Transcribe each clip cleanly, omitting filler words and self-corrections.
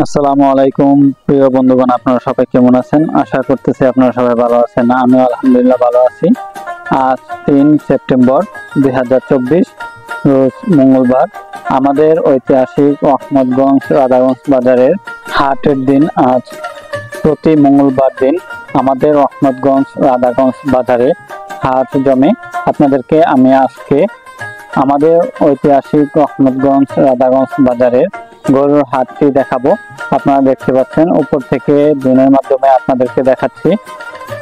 আসসালামু আলাইকুম প্রিয় বন্ধুগণ, আপনারা সবাই কেমন আছেন? আশা করতেছি আপনারা সবাই ভালো আছেন। আমি আলহামদুলিল্লাহ ভালো আছি। আজ 3 সেপ্টেম্বর 2024 রোজ মঙ্গলবার। আমাদের ঐতিহাসিক আহমদগঞ্জ রাধাগঞ্জ বাজারের হাটের দিন আজ। প্রতি মঙ্গলবার দিন আমাদের আহমদগঞ্জ রাধাগঞ্জ বাজারে হাট জমে। আপনাদেরকে আমি আজকে আমাদের ঐতিহাসিক আহমদগঞ্জ রাধাগঞ্জ বাজারের গরুর হাটটি দেখাবো। আপনারা দেখতে পাচ্ছেন, উপর থেকে ড্রোনের মাধ্যমে আপনাদেরকে দেখাচ্ছি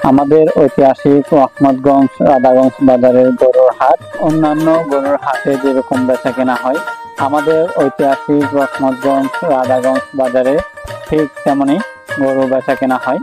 আমাদের ঐতিহাসিক আহমদগঞ্জ রাধাগঞ্জ বাজারের গরুর হাট। অন্যান্য গরুর হাটে যেরকম বেচা কেনা হয়, আমাদের ঐতিহাসিক আহমদগঞ্জ রাধাগঞ্জ বাজারে ঠিক তেমনই গরু বেচা কেনা হয়।